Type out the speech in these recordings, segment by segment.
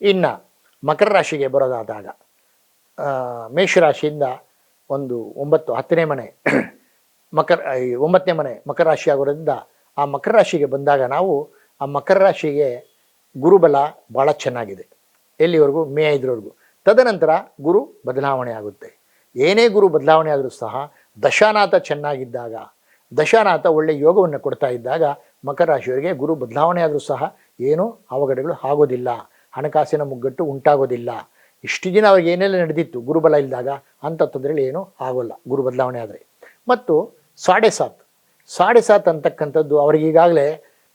ಇನ್ನು ಮಕರ ರಾಶಿಗೆ ಬರೋದಾದಾಗ ಮೇಷರಾಶಿಯಿಂದ ಒಂದು 9 10ನೇ ಮನೆ ಈ 9ನೇ ಮನೆ ಮಕರ ರಾಶಿ ಆಗೋದ್ರಿಂದ ಆ ಮಕರ ರಾಶಿಗೆ ಬಂದಾಗ ನಾವು ಆ ಮಕರ ರಾಶಿಗೆ ಗುರುಬಲ ಭಾಳ ಚೆನ್ನಾಗಿದೆ. ಎಲ್ಲಿವರೆಗೂ ಮೇ 5ರವರೆಗೂ. ತದನಂತರ ಗುರು ಬದಲಾವಣೆ ಆಗುತ್ತೆ. ಏನೇ ಗುರು ಬದಲಾವಣೆ ಆದರೂ ಸಹ ದಶಾನಾಥ ಚೆನ್ನಾಗಿದ್ದಾಗ, ದಶಾನಾಥ ಒಳ್ಳೆಯ ಯೋಗವನ್ನು ಕೊಡ್ತಾ ಇದ್ದಾಗ ಮಕರ ರಾಶಿಯವರಿಗೆ ಗುರು ಬದಲಾವಣೆ ಆದರೂ ಸಹ ಏನೂ ಅವಘಡಗಳು ಆಗೋದಿಲ್ಲ, ಹಣಕಾಸಿನ ಮುಗ್ಗಟ್ಟು ಉಂಟಾಗೋದಿಲ್ಲ. ಇಷ್ಟು ದಿನ ಅವ್ರಿಗೆ ಏನೆಲ್ಲ ನಡೆದಿತ್ತು ಗುರುಬಲ ಇದ್ದಾಗ ಅಂಥ ತೊಂದರೆಗಳು ಏನೂ ಆಗೋಲ್ಲ ಗುರು ಬದಲಾವಣೆ ಆದರೆ. ಮತ್ತು 7.5 ಅಂತಕ್ಕಂಥದ್ದು ಅವ್ರಿಗೆ ಈಗಾಗಲೇ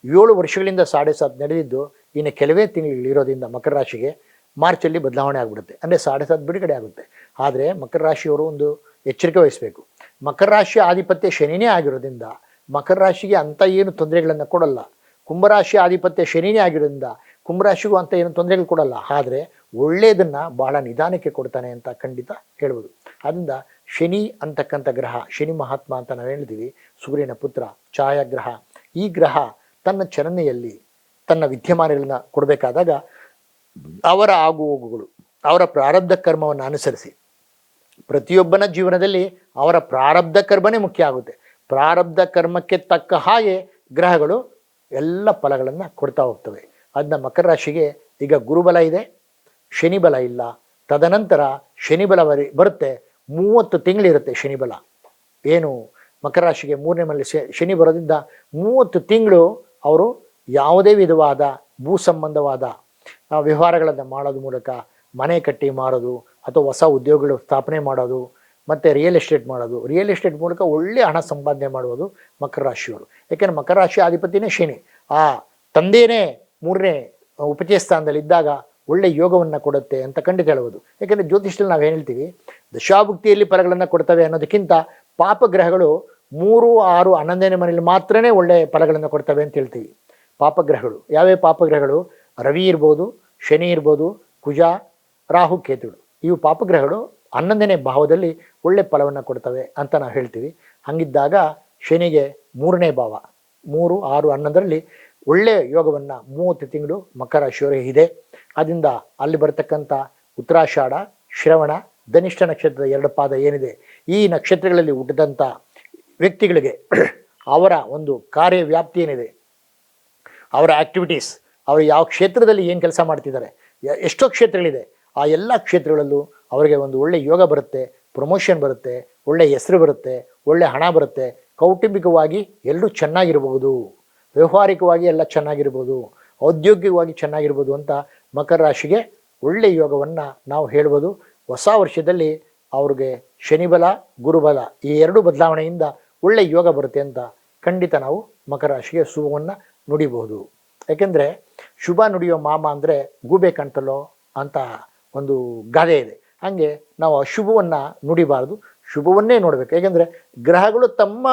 7 ವರ್ಷಗಳಿಂದ 7.5 ನಡೆದಿದ್ದು ಇನ್ನು ಕೆಲವೇ ತಿಂಗಳಿರೋದ್ರಿಂದ ಮಕರ ರಾಶಿಗೆ ಮಾರ್ಚಲ್ಲಿ ಬದಲಾವಣೆ ಆಗಿಬಿಡುತ್ತೆ. ಅಂದರೆ 7.5 ಬಿಡುಗಡೆ ಆಗುತ್ತೆ. ಆದರೆ ಮಕರ ರಾಶಿಯವರು ಒಂದು ಎಚ್ಚರಿಕೆ ವಹಿಸಬೇಕು. ಮಕರ ರಾಶಿಯ ಆಧಿಪತ್ಯ ಶನಿನೇ ಆಗಿರೋದ್ರಿಂದ ಮಕರ ರಾಶಿಗೆ ಅಂಥ ಏನು ತೊಂದರೆಗಳನ್ನು ಕೊಡಲ್ಲ. ಕುಂಭರಾಶಿಯ ಆಧಿಪತ್ಯ ಶನಿನೇ ಆಗಿರೋದ್ರಿಂದ ಕುಂಭರಾಶಿಗೂ ಅಂಥ ಏನು ತೊಂದರೆಗಳು ಕೊಡಲ್ಲ. ಆದರೆ ಒಳ್ಳೆಯದನ್ನು ಬಹಳ ನಿಧಾನಕ್ಕೆ ಕೊಡ್ತಾನೆ ಅಂತ ಖಂಡಿತ ಹೇಳ್ಬೋದು. ಆದ್ದರಿಂದ ಶನಿ ಅಂತಕ್ಕಂಥ ಗ್ರಹ, ಶನಿ ಮಹಾತ್ಮ ಅಂತ ನಾವು ಹೇಳ್ತೀವಿ, ಸೂರ್ಯನ ಪುತ್ರ, ಛಾಯಾಗ್ರಹ. ಈ ಗ್ರಹ ತನ್ನ ಚಲನೆಯಲ್ಲಿ ತನ್ನ ವಿದ್ಯಮಾನಗಳನ್ನು ಕೊಡಬೇಕಾದಾಗ ಅವರ ಆಗುಹೋಗುಗಳು, ಅವರ ಪ್ರಾರಬ್ಧ ಕರ್ಮವನ್ನು ಅನುಸರಿಸಿ ಪ್ರತಿಯೊಬ್ಬನ ಜೀವನದಲ್ಲಿ ಅವರ ಪ್ರಾರಬ್ಧ ಕರ್ಮನೇ ಮುಖ್ಯ ಆಗುತ್ತೆ. ಪ್ರಾರಬ್ಧ ಕರ್ಮಕ್ಕೆ ತಕ್ಕ ಹಾಗೆ ಗ್ರಹಗಳು ಎಲ್ಲ ಫಲಗಳನ್ನು ಕೊಡ್ತಾ ಹೋಗ್ತವೆ. ಅದನ್ನ ಮಕರ ರಾಶಿಗೆ ಈಗ ಗುರುಬಲ ಇದೆ, ಶನಿ ಬಲ ಇಲ್ಲ. ತದನಂತರ ಶನಿ ಬಲ ಬರುತ್ತೆ. 30 ತಿಂಗಳಿರುತ್ತೆ ಶನಿ ಬಲ. ಏನು ಮಕರ ರಾಶಿಗೆ 3ನೇ ಮನೆಯಲ್ಲಿ ಶನಿ ಬರೋದ್ರಿಂದ 30 ತಿಂಗಳು ಅವರು ಯಾವುದೇ ವಿಧವಾದ ಭೂ ಸಂಬಂಧವಾದ ವ್ಯವಹಾರಗಳನ್ನು ಮಾಡೋದ್ರ ಮೂಲಕ ಮನೆ ಕಟ್ಟಿ ಮಾರೋದು ಅಥವಾ ಹೊಸ ಉದ್ಯೋಗಗಳು ಸ್ಥಾಪನೆ ಮಾಡೋದು ಮತ್ತು ರಿಯಲ್ ಎಸ್ಟೇಟ್ ಮಾಡೋದು, ರಿಯಲ್ ಎಸ್ಟೇಟ್ ಮೂಲಕ ಒಳ್ಳೆಯ ಹಣ ಸಂಪಾದನೆ ಮಾಡುವುದು ಮಕರ ರಾಶಿಯವರು. ಯಾಕೆಂದರೆ ಮಕರ ರಾಶಿ ಅಧಿಪತಿನೇ ಶನಿ. ಆ ತಂದೆಯೇ 3ನೇ ಉಪಚಯ ಸ್ಥಾನದಲ್ಲಿದ್ದಾಗ ಒಳ್ಳೆಯ ಯೋಗವನ್ನು ಕೊಡುತ್ತೆ ಅಂತ ಖಂಡಿತ ಹೇಳ್ಬೋದು. ಯಾಕೆಂದರೆ ಜ್ಯೋತಿಷದಲ್ಲಿ ನಾವು ಏನು ಹೇಳ್ತೀವಿ, ದಶಾಭುಕ್ತಿಯಲ್ಲಿ ಫಲಗಳನ್ನು ಕೊಡ್ತವೆ ಅನ್ನೋದಕ್ಕಿಂತ ಪಾಪಗ್ರಹಗಳು 3, 6, 11ನೇ ಮನೆಯಲ್ಲಿ ಮಾತ್ರನೇ ಒಳ್ಳೆಯ ಫಲಗಳನ್ನು ಕೊಡ್ತವೆ ಅಂತ ಹೇಳ್ತೀವಿ. ಪಾಪಗ್ರಹಗಳು ಯಾವ್ಯಾವ ಪಾಪಗ್ರಹಗಳು? ರವಿ ಇರ್ಬೋದು, ಶನಿ ಇರ್ಬೋದು, ಕುಜ, ರಾಹು, ಕೇತುಗಳು. ಇವು ಪಾಪಗ್ರಹಗಳು 11ನೇ ಭಾವದಲ್ಲಿ ಒಳ್ಳೆ ಫಲವನ್ನು ಕೊಡ್ತವೆ ಅಂತ ನಾವು ಹೇಳ್ತೀವಿ. ಹಂಗಿದ್ದಾಗ ಶನಿಗೆ 3ನೇ ಭಾವ 3, 6, 11ರಲ್ಲಿ ಒಳ್ಳೆಯ ಯೋಗವನ್ನು 30 ತಿಂಗಳು ಮಕರ ರಾಶಿಯವರಿಗೆ ಇದೆ. ಅದರಿಂದ ಅಲ್ಲಿ ಬರ್ತಕ್ಕಂಥ ಉತ್ತರಾಷಾಢ, ಶ್ರವಣ, ಧನಿಷ್ಠ ನಕ್ಷತ್ರದ 2 ಪಾದ ಏನಿದೆ, ಈ ನಕ್ಷತ್ರಗಳಲ್ಲಿ ಹುಟ್ಟಿದಂಥ ವ್ಯಕ್ತಿಗಳಿಗೆ ಅವರ ಒಂದು ಕಾರ್ಯವ್ಯಾಪ್ತಿ ಏನಿದೆ, ಅವರ ಆ್ಯಕ್ಟಿವಿಟೀಸ್, ಅವರು ಯಾವ ಕ್ಷೇತ್ರದಲ್ಲಿ ಏನು ಕೆಲಸ ಮಾಡ್ತಿದ್ದಾರೆ, ಎಷ್ಟೋ ಕ್ಷೇತ್ರಗಳಿದೆ, ಆ ಎಲ್ಲ ಕ್ಷೇತ್ರಗಳಲ್ಲೂ ಅವರಿಗೆ ಒಂದು ಒಳ್ಳೆಯ ಯೋಗ ಬರುತ್ತೆ, ಪ್ರಮೋಷನ್ ಬರುತ್ತೆ, ಒಳ್ಳೆಯ ಹೆಸರು ಬರುತ್ತೆ, ಒಳ್ಳೆಯ ಹಣ ಬರುತ್ತೆ. ಕೌಟುಂಬಿಕವಾಗಿ ಎಲ್ಲರೂ ಚೆನ್ನಾಗಿರ್ಬೋದು, ವ್ಯವಹಾರಿಕವಾಗಿ ಎಲ್ಲ ಚೆನ್ನಾಗಿರ್ಬೋದು, ಔದ್ಯೋಗಿಕವಾಗಿ ಚೆನ್ನಾಗಿರ್ಬೋದು ಅಂತ ಮಕರ ರಾಶಿಗೆ ಒಳ್ಳೆಯ ಯೋಗವನ್ನು ನಾವು ಹೇಳ್ಬೋದು. ಹೊಸ ವರ್ಷದಲ್ಲಿ ಅವ್ರಿಗೆ ಶನಿಬಲ, ಗುರುಬಲ ಈ 2 ಬದಲಾವಣೆಯಿಂದ ಒಳ್ಳೆಯ ಯೋಗ ಬರುತ್ತೆ ಅಂತ ಖಂಡಿತ ನಾವು ಮಕರ ರಾಶಿಗೆ ಶುಭವನ್ನು ನುಡಿಬಹುದು. ಯಾಕೆಂದರೆ ಶುಭ ನುಡಿಯೋ ಮಾಮ ಅಂದರೆ ಗೂಬೆ ಕಾಣ್ತಲ್ಲೋ ಅಂತ ಒಂದು ಗಾದೆ ಇದೆ. ಹಾಗೆ ನಾವು ಅಶುಭವನ್ನು ನುಡಿಬಾರ್ದು, ಶುಭವನ್ನೇ ನೋಡಬೇಕು. ಏಕೆಂದರೆ ಗ್ರಹಗಳು ತಮ್ಮ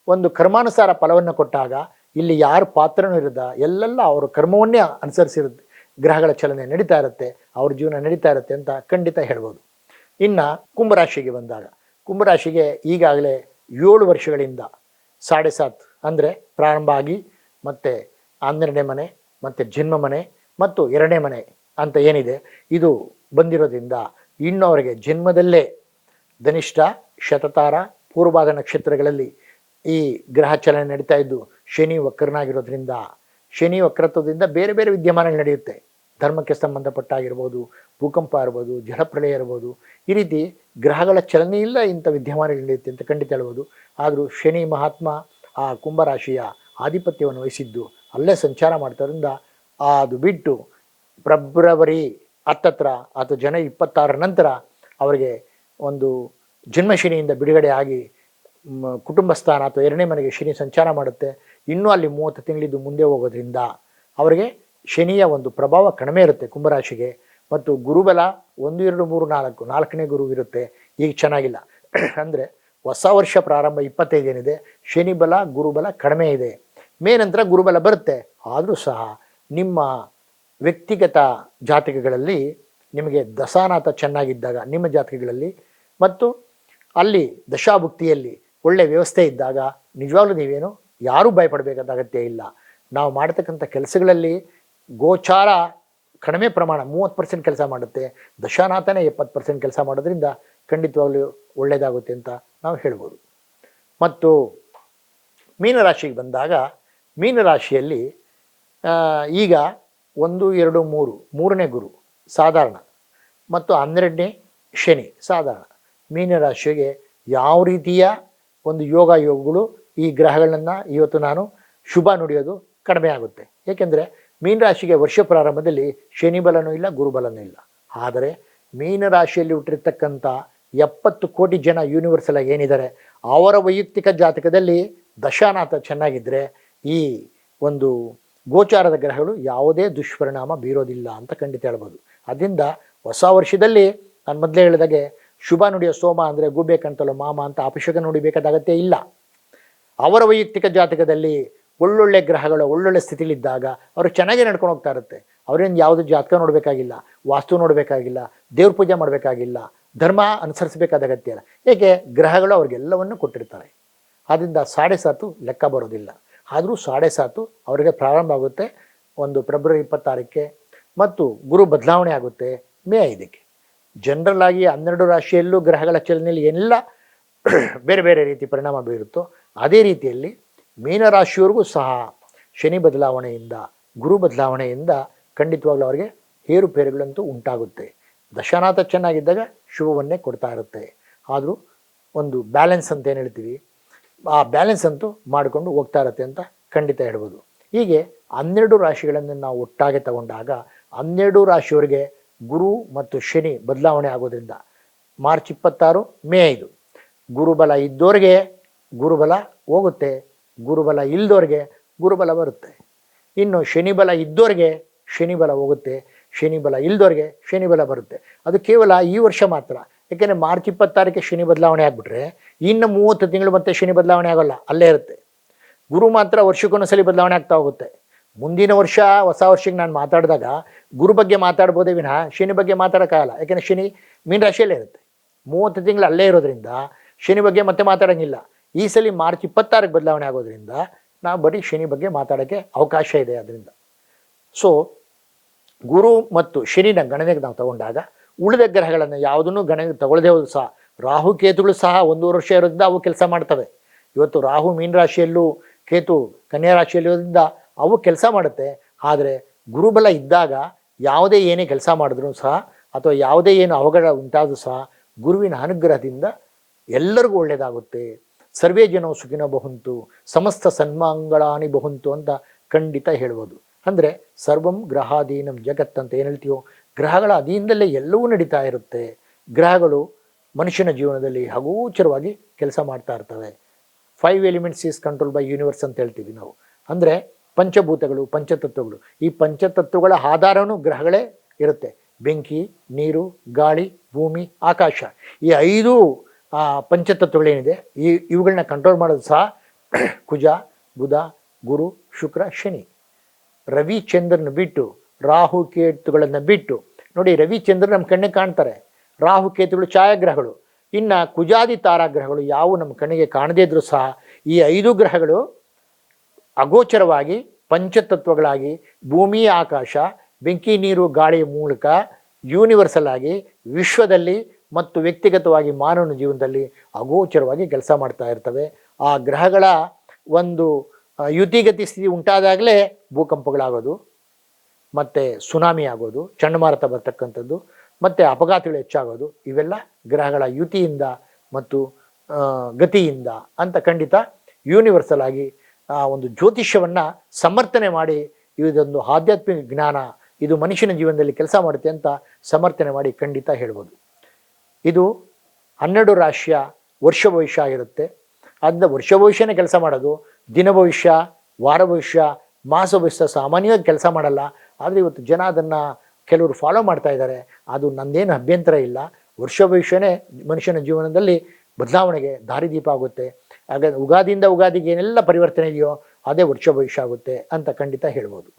ಒಂದು ಕರ್ಮಾನುಸಾರ ಫಲವನ್ನು ಕೊಟ್ಟಾಗ ಇಲ್ಲಿ ಯಾರು ಪಾತ್ರನೂ ಇರೋದ, ಎಲ್ಲೆಲ್ಲ ಅವರು ಕರ್ಮವನ್ನೇ ಅನುಸರಿಸಿರುತ್ತೆ, ಗ್ರಹಗಳ ಚಲನೆ ನಡೀತಾ ಇರುತ್ತೆ, ಅವ್ರ ಜೀವನ ನಡೀತಾ ಇರುತ್ತೆ ಅಂತ ಖಂಡಿತ ಹೇಳ್ಬೋದು. ಇನ್ನು ಕುಂಭರಾಶಿಗೆ ಬಂದಾಗ, ಕುಂಭರಾಶಿಗೆ ಈಗಾಗಲೇ 7 ವರ್ಷಗಳಿಂದ 7.5 ಅಂದರೆ ಪ್ರಾರಂಭ ಆಗಿ ಮತ್ತು 12ನೇ ಮನೆ ಮತ್ತು ಜನ್ಮ ಮನೆ ಮತ್ತು 2ನೇ ಮನೆ ಅಂತ ಏನಿದೆ ಇದು ಬಂದಿರೋದ್ರಿಂದ ಇನ್ನು ಅವರಿಗೆ ಜನ್ಮದಲ್ಲೇ ಧನಿಷ್ಠ, ಶತತಾರ, ಪೂರ್ವಭಾದ ನಕ್ಷತ್ರಗಳಲ್ಲಿ ಈ ಗ್ರಹ ಚಲನೆ ನಡೀತಾ ಇದ್ದು ಶನಿ ವಕ್ರನಾಗಿರೋದ್ರಿಂದ, ಶನಿ ವಕ್ರತ್ವದಿಂದ ಬೇರೆ ಬೇರೆ ವಿದ್ಯಮಾನಗಳು ನಡೆಯುತ್ತೆ. ಧರ್ಮಕ್ಕೆ ಸಂಬಂಧಪಟ್ಟಾಗಿರ್ಬೋದು, ಭೂಕಂಪ ಇರ್ಬೋದು, ಜಲಪ್ರಳಯ ಇರ್ಬೋದು, ಈ ರೀತಿ ಗ್ರಹಗಳ ಚಲನೆ ಇಲ್ಲ ಇಂಥ ವಿದ್ಯಮಾನಗಳು ನಡೆಯುತ್ತೆ ಅಂತ ಖಂಡಿತ ಹೇಳ್ಬೋದು. ಆದರೂ ಶನಿ ಮಹಾತ್ಮ ಆ ಕುಂಭರಾಶಿಯ ಆಧಿಪತ್ಯವನ್ನು ವಹಿಸಿದ್ದು ಅಲ್ಲೇ ಸಂಚಾರ ಮಾಡ್ತಾರಿಂದ ಅದು ಬಿಟ್ಟು ಫೆಬ್ರವರಿ 10 ಅಥವಾ ಜನವರಿ 26 ನಂತರ ಅವರಿಗೆ ಒಂದು ಜನ್ಮಶನಿಯಿಂದ ಬಿಡುಗಡೆ ಆಗಿ ಕುಟುಂಬ ಸ್ಥಾನ ಅಥವಾ 2ನೇ ಮನೆಗೆ ಶನಿ ಸಂಚಾರ ಮಾಡುತ್ತೆ. ಇನ್ನೂ ಅಲ್ಲಿ 30 ತಿಂಗಳಿದ್ದು ಮುಂದೆ ಹೋಗೋದ್ರಿಂದ ಅವರಿಗೆ ಶನಿಯ ಒಂದು ಪ್ರಭಾವ ಕಡಿಮೆ ಇರುತ್ತೆ ಕುಂಭರಾಶಿಗೆ. ಮತ್ತು ಗುರುಬಲ 1, 2, 3, 4 4ನೇ ಗುರು ಇರುತ್ತೆ. ಈಗ ಚೆನ್ನಾಗಿಲ್ಲ. ಅಂದರೆ ಹೊಸ ವರ್ಷ ಪ್ರಾರಂಭ 25 ಏನಿದೆ, ಶನಿ ಬಲ ಗುರುಬಲ ಕಡಿಮೆ ಇದೆ. ಮೇ ನಂತರ ಗುರುಬಲ ಬರುತ್ತೆ. ಆದರೂ ಸಹ ನಿಮ್ಮ ವ್ಯಕ್ತಿಗತ ಜಾತಕಗಳಲ್ಲಿ ನಿಮಗೆ ದಶಾನಾಥ ಚೆನ್ನಾಗಿದ್ದಾಗ ನಿಮ್ಮ ಜಾತಕಗಳಲ್ಲಿ ಮತ್ತು ಅಲ್ಲಿ ದಶಾಭುಕ್ತಿಯಲ್ಲಿ ಒಳ್ಳೆಯ ವ್ಯವಸ್ಥೆ ಇದ್ದಾಗ ನಿಜವಾಗ್ಲೂ ನೀವೇನು ಯಾರೂ ಭಯಪಡಬೇಕಾದ ಅಗತ್ಯ ಇಲ್ಲ. ನಾವು ಮಾಡ್ತಕ್ಕಂಥ ಕೆಲಸಗಳಲ್ಲಿ ಗೋಚಾರ ಕಡಿಮೆ ಪ್ರಮಾಣ 30% ಕೆಲಸ ಮಾಡುತ್ತೆ. ದಶಾನಾಥನೇ 70% ಕೆಲಸ ಮಾಡೋದ್ರಿಂದ ಖಂಡಿತವಾಗ್ಲೂ ಒಳ್ಳೆಯದಾಗುತ್ತೆ ಅಂತ ನಾವು ಹೇಳ್ಬೋದು. ಮತ್ತು ಮೀನರಾಶಿಗೆ ಬಂದಾಗ ಮೀನರಾಶಿಯಲ್ಲಿ ಈಗ 1, 2, 3 ಮೂರನೇ ಗುರು ಸಾಧಾರಣ ಮತ್ತು 12ನೇ ಶನಿ ಸಾಧಾರಣ. ಮೀನರಾಶಿಗೆ ಯಾವ ರೀತಿಯ ಒಂದು ಯೋಗಗಳು ಈ ಗ್ರಹಗಳನ್ನು ಇವತ್ತು ನಾನು ಶುಭ ನುಡಿಯೋದು ಕಡಿಮೆ ಆಗುತ್ತೆ. ಏಕೆಂದರೆ ಮೀನರಾಶಿಗೆ ವರ್ಷ ಪ್ರಾರಂಭದಲ್ಲಿ ಶನಿ ಬಲನೂ ಇಲ್ಲ, ಗುರುಬಲನೂ ಇಲ್ಲ. ಆದರೆ ಮೀನರಾಶಿಯಲ್ಲಿ ಹುಟ್ಟಿರ್ತಕ್ಕಂಥ 70 ಕೋಟಿ ಜನ ಯೂನಿವರ್ಸಲ್ ಆಗಿ ಏನಿದ್ದಾರೆ ಅವರ ವೈಯಕ್ತಿಕ ಜಾತಕದಲ್ಲಿ ದಶಾನಾಥ ಚೆನ್ನಾಗಿದ್ದರೆ ಈ ಒಂದು ಗೋಚಾರದ ಗ್ರಹಗಳು ಯಾವುದೇ ದುಷ್ಪರಿಣಾಮ ಬೀರೋದಿಲ್ಲ ಅಂತ ಖಂಡಿತ ಹೇಳ್ಬೋದು. ಅದರಿಂದ ಹೊಸ ವರ್ಷದಲ್ಲಿ ನಾನು ಮೊದಲೇ ಹೇಳಿದಾಗೆ ಶುಭ ನುಡಿಯೋ ಸೋಮ ಅಂದರೆ ಗೂಬೆ ಕಣ್ತಲೋ ಮಾಮ ಅಂತ ಅಪಶಕ ನುಡಿಬೇಕಾದ ಅಗತ್ಯ ಇಲ್ಲ. ಅವರ ವೈಯಕ್ತಿಕ ಜಾತಕದಲ್ಲಿ ಒಳ್ಳೊಳ್ಳೆ ಗ್ರಹಗಳು ಒಳ್ಳೊಳ್ಳೆ ಸ್ಥಿತಿಲಿದ್ದಾಗ ಅವರು ಚೆನ್ನಾಗಿ ನಡ್ಕೊಂಡು ಹೋಗ್ತಾ ಇರುತ್ತೆ. ಅವರಿಂದ ಯಾವುದು ಜಾತಕ ನೋಡಬೇಕಾಗಿಲ್ಲ, ವಾಸ್ತು ನೋಡಬೇಕಾಗಿಲ್ಲ, ದೇವ್ರ ಪೂಜೆ ಮಾಡಬೇಕಾಗಿಲ್ಲ, ಧರ್ಮ ಅನುಸರಿಸಬೇಕಾದ ಅಗತ್ಯ ಇಲ್ಲ. ಏಕೆ ಗ್ರಹಗಳು ಅವ್ರಿಗೆಲ್ಲವನ್ನು ಕೊಟ್ಟಿರ್ತಾರೆ. ಆದ್ದರಿಂದ 7.5 ಲೆಕ್ಕ ಬರೋದಿಲ್ಲ. ಆದರೂ 7.5 ಅವರಿಗೆ ಪ್ರಾರಂಭ ಆಗುತ್ತೆ ಒಂದು ಫೆಬ್ರವರಿ 26ಕ್ಕೆ ಮತ್ತು ಗುರು ಬದಲಾವಣೆ ಆಗುತ್ತೆ ಮೇ 5ಕ್ಕೆ. ಜನರಲ್ ಆಗಿ 12 ರಾಶಿಯಲ್ಲೂ ಗ್ರಹಗಳ ಚಲನೆಯಲ್ಲಿ ಎಲ್ಲ ಬೇರೆ ಬೇರೆ ರೀತಿ ಪರಿಣಾಮ ಬೀರುತ್ತೋ ಅದೇ ರೀತಿಯಲ್ಲಿ ಮೀನರಾಶಿಯವರೆಗೂ ಸಹ ಶನಿ ಬದಲಾವಣೆಯಿಂದ ಗುರು ಬದಲಾವಣೆಯಿಂದ ಖಂಡಿತವಾಗ್ಲೂ ಅವರಿಗೆ ಏರುಪೇರುಗಳಂತೂ ಉಂಟಾಗುತ್ತೆ. ದಶಾನಾಥ ಚೆನ್ನಾಗಿದ್ದಾಗ ಶುಭವನ್ನೇ ಕೊಡ್ತಾ ಇರುತ್ತೆ. ಆದರೂ ಒಂದು ಬ್ಯಾಲೆನ್ಸ್ ಅಂತ ಏನು ಹೇಳ್ತೀವಿ ಆ ಬ್ಯಾಲೆನ್ಸ್ ಅಂತೂ ಮಾಡಿಕೊಂಡು ಹೋಗ್ತಾ ಇರುತ್ತೆ ಅಂತ ಖಂಡಿತ ಹೇಳ್ಬೋದು. ಹೀಗೆ 12 ರಾಶಿಗಳನ್ನು ನಾವು ಒಟ್ಟಾಗೆ ತಗೊಂಡಾಗ 12 ರಾಶಿಯವರಿಗೆ ಗುರು ಮತ್ತು ಶನಿ ಬದಲಾವಣೆ ಆಗೋದ್ರಿಂದ ಮಾರ್ಚ್ 26 ಮೇ 5 ಗುರುಬಲ ಇದ್ದೋರಿಗೆ ಗುರುಬಲ ಹೋಗುತ್ತೆ, ಗುರುಬಲ ಇಲ್ಲದವ್ರಿಗೆ ಗುರುಬಲ ಬರುತ್ತೆ. ಇನ್ನು ಶನಿ ಬಲ ಇದ್ದೋರಿಗೆ ಶನಿ ಬಲ ಹೋಗುತ್ತೆ, ಶನಿ ಬಲ ಇಲ್ಲದವ್ರಿಗೆ ಶನಿ ಬಲ ಬರುತ್ತೆ. ಅದು ಕೇವಲ ಈ ವರ್ಷ ಮಾತ್ರ. ಯಾಕೆಂದರೆ ಮಾರ್ಚ್ 26ಕ್ಕೆ ಶನಿ ಬದಲಾವಣೆ ಆಗಿಬಿಟ್ರೆ ಇನ್ನು 30 ತಿಂಗಳು ಮತ್ತೆ ಶನಿ ಬದಲಾವಣೆ ಆಗೋಲ್ಲ, ಅಲ್ಲೇ ಇರುತ್ತೆ. ಗುರು ಮಾತ್ರ ವರ್ಷಕ್ಕೊಂದೊಂದ್ಸಲಿ ಬದಲಾವಣೆ ಆಗ್ತಾ ಹೋಗುತ್ತೆ. ಮುಂದಿನ ವರ್ಷ ಹೊಸ ವರ್ಷಕ್ಕೆ ನಾನು ಮಾತಾಡಿದಾಗ ಗುರು ಬಗ್ಗೆ ಮಾತಾಡ್ಬೋದೇ ವಿನಃ ಶನಿ ಬಗ್ಗೆ ಮಾತಾಡೋಕ್ಕಾಗಲ್ಲ. ಯಾಕೆಂದರೆ ಶನಿ ಮೀನರಾಶಿಯಲ್ಲೇ ಇರುತ್ತೆ. 30 ತಿಂಗಳು ಅಲ್ಲೇ ಇರೋದ್ರಿಂದ ಶನಿ ಬಗ್ಗೆ ಮತ್ತೆ ಮಾತಾಡೋಂಗಿಲ್ಲ. ಈ ಸಲ ಮಾರ್ಚ್ 26ಕ್ಕೆ ಬದಲಾವಣೆ ಆಗೋದ್ರಿಂದ ನಾವು ಬರೀ ಶನಿ ಬಗ್ಗೆ ಮಾತಾಡೋಕ್ಕೆ ಅವಕಾಶ ಇದೆ. ಅದರಿಂದ ಸೊ ಗುರು ಮತ್ತು ಶನಿನ ಗಣನೆಗೆ ನಾವು ತಗೊಂಡಾಗ ಉಳಿದ ಗ್ರಹಗಳನ್ನು ಯಾವುದನ್ನು ಗಣನೆಗೆ ತಗೊಳ್ಳದೆ ಹೋದ್ರು ಸಹ ರಾಹು ಕೇತುಗಳು ಸಹ 1 ವರ್ಷ ಇರೋದ್ರಿಂದ ಅವು ಕೆಲಸ ಮಾಡ್ತವೆ. ಇವತ್ತು ರಾಹು ಮೀನರಾಶಿಯಲ್ಲೂ ಕೇತು ಕನ್ಯಾ ರಾಶಿಯಲ್ಲಿರೋದ್ರಿಂದ ಅವು ಕೆಲಸ ಮಾಡುತ್ತೆ. ಆದರೆ ಗುರುಬಲ ಇದ್ದಾಗ ಯಾವುದೇ ಏನೇ ಕೆಲಸ ಮಾಡಿದ್ರು ಸಹ ಅಥವಾ ಯಾವುದೇ ಏನು ಅವಘಡ ಉಂಟಾದರೂ ಸಹ ಗುರುವಿನ ಅನುಗ್ರಹದಿಂದ ಎಲ್ಲರಿಗೂ ಒಳ್ಳೆಯದಾಗುತ್ತೆ. ಸರ್ವೇ ಜನೋ ಸುಖಿನೋ ಬಹುಂತು ಸಮಸ್ತ ಸನ್ಮಂಗಳಾನಿ ಬಹುಂತು ಅಂತ ಖಂಡಿತ ಹೇಳ್ಬೋದು. ಅಂದರೆ ಸರ್ವಂ ಗ್ರಹಾಧೀನಂ ಜಗತ್ ಅಂತ ಏನು ಹೇಳ್ತೀವೋ ಗ್ರಹಗಳ ಅಧೀನದಲ್ಲೇ ಎಲ್ಲವೂ ನಡೀತಾ ಇರುತ್ತೆ. ಗ್ರಹಗಳು ಮನುಷ್ಯನ ಜೀವನದಲ್ಲಿ ಹಗೋಚರವಾಗಿ ಕೆಲಸ ಮಾಡ್ತಾ ಇರ್ತವೆ. 5 elements is control by universe ಅಂತ ಹೇಳ್ತೀವಿ ನಾವು. ಅಂದರೆ ಪಂಚಭೂತಗಳು ಪಂಚತತ್ವಗಳು, ಈ ಪಂಚತತ್ವಗಳ ಆಧಾರವೂ ಗ್ರಹಗಳೇ ಇರುತ್ತೆ. ಬೆಂಕಿ, ನೀರು, ಗಾಳಿ, ಭೂಮಿ, ಆಕಾಶ, ಈ 5 ಪಂಚತತ್ವಗಳೇನಿದೆ ಇವುಗಳನ್ನ ಕಂಟ್ರೋಲ್ ಮಾಡೋದು ಸಹ ಕುಜ, ಬುಧ, ಗುರು, ಶುಕ್ರ, ಶನಿ. ರವಿ ಚಂದ್ರನ ಬಿಟ್ಟು ರಾಹು ಕೇತುಗಳನ್ನು ಬಿಟ್ಟು ನೋಡಿ, ರವಿ ಚಂದ್ರ ನಮ್ಮ ಕಣ್ಣಿಗೆ ಕಾಣ್ತಾರೆ, ರಾಹು ಕೇತುಗಳು ಛಾಯಾಗ್ರಹಗಳು. ಇನ್ನು ಕುಜಾದಿ ತಾರಾಗ್ರಹಗಳು ಯಾವುವು ನಮ್ಮ ಕಣ್ಣಿಗೆ ಕಾಣದೇ ಇದ್ರೂ ಸಹ ಈ 5 ಗ್ರಹಗಳು ಅಗೋಚರವಾಗಿ ಪಂಚತತ್ವಗಳಾಗಿ ಭೂಮಿ, ಆಕಾಶ, ಬೆಂಕಿ, ನೀರು, ಗಾಳಿಯ ಮೂಲಕ ಯೂನಿವರ್ಸಲ್ ಆಗಿ ವಿಶ್ವದಲ್ಲಿ ಮತ್ತು ವ್ಯಕ್ತಿಗತವಾಗಿ ಮಾನವನ ಜೀವನದಲ್ಲಿ ಅಗೋಚರವಾಗಿ ಕೆಲಸ ಮಾಡ್ತಾ ಇರ್ತವೆ. ಆ ಗ್ರಹಗಳ ಒಂದು ಯುತಿಗತಿ ಸ್ಥಿತಿ ಉಂಟಾದಾಗಲೇ ಭೂಕಂಪಗಳಾಗೋದು, ಮತ್ತು ಸುನಾಮಿ ಆಗೋದು, ಚಂಡಮಾರುತ ಬರ್ತಕ್ಕಂಥದ್ದು, ಮತ್ತು ಅಪಘಾತಗಳು ಹೆಚ್ಚಾಗೋದು ಇವೆಲ್ಲ ಗ್ರಹಗಳ ಯುತಿಯಿಂದ ಮತ್ತು ಗತಿಯಿಂದ ಅಂತ ಖಂಡಿತ ಯೂನಿವರ್ಸಲ್ ಆಗಿ ಒಂದು ಜ್ಯೋತಿಷ್ಯವನ್ನು ಸಮರ್ಥನೆ ಮಾಡಿ ಇದೊಂದು ಆಧ್ಯಾತ್ಮಿಕ ಜ್ಞಾನ, ಇದು ಮನುಷ್ಯನ ಜೀವನದಲ್ಲಿ ಕೆಲಸ ಮಾಡುತ್ತೆ ಅಂತ ಸಮರ್ಥನೆ ಮಾಡಿ ಖಂಡಿತ ಹೇಳ್ಬೋದು. ಇದು 12 ರಾಶಿಯ ವರ್ಷ ಭವಿಷ್ಯ ಆಗಿರುತ್ತೆ. ಅದನ್ನ ವರ್ಷ ಭವಿಷ್ಯನೇ ಕೆಲಸ ಮಾಡೋದು. ದಿನ ಭವಿಷ್ಯ, ವಾರ ಭವಿಷ್ಯ, ಮಾಸ ಭವಿಷ್ಯ ಸಾಮಾನ್ಯವಾಗಿ ಕೆಲಸ ಮಾಡಲ್ಲ. ಆದರೆ ಇವತ್ತು ಜನ ಅದನ್ನು ಕೆಲವರು ಫಾಲೋ ಮಾಡ್ತಾ ಇದ್ದಾರೆ. ಅದು ನಂದೇನು ಅಭ್ಯಂತರ ಇಲ್ಲ. ವರ್ಷ ಭವಿಷ್ಯನೇ ಮನುಷ್ಯನ ಜೀವನದಲ್ಲಿ ಬದಲಾವಣೆಗೆ ದಾರಿದೀಪ ಆಗುತ್ತೆ. ಹಾಗಾಗಿ ಯುಗಾದಿಯಿಂದ ಯುಗಾದಿಗೆ ಏನೆಲ್ಲ ಪರಿವರ್ತನೆ ಇದೆಯೋ ಅದೇ ವರ್ಷ ಭವಿಷ್ಯ ಆಗುತ್ತೆ ಅಂತ ಖಂಡಿತ ಹೇಳ್ಬೋದು.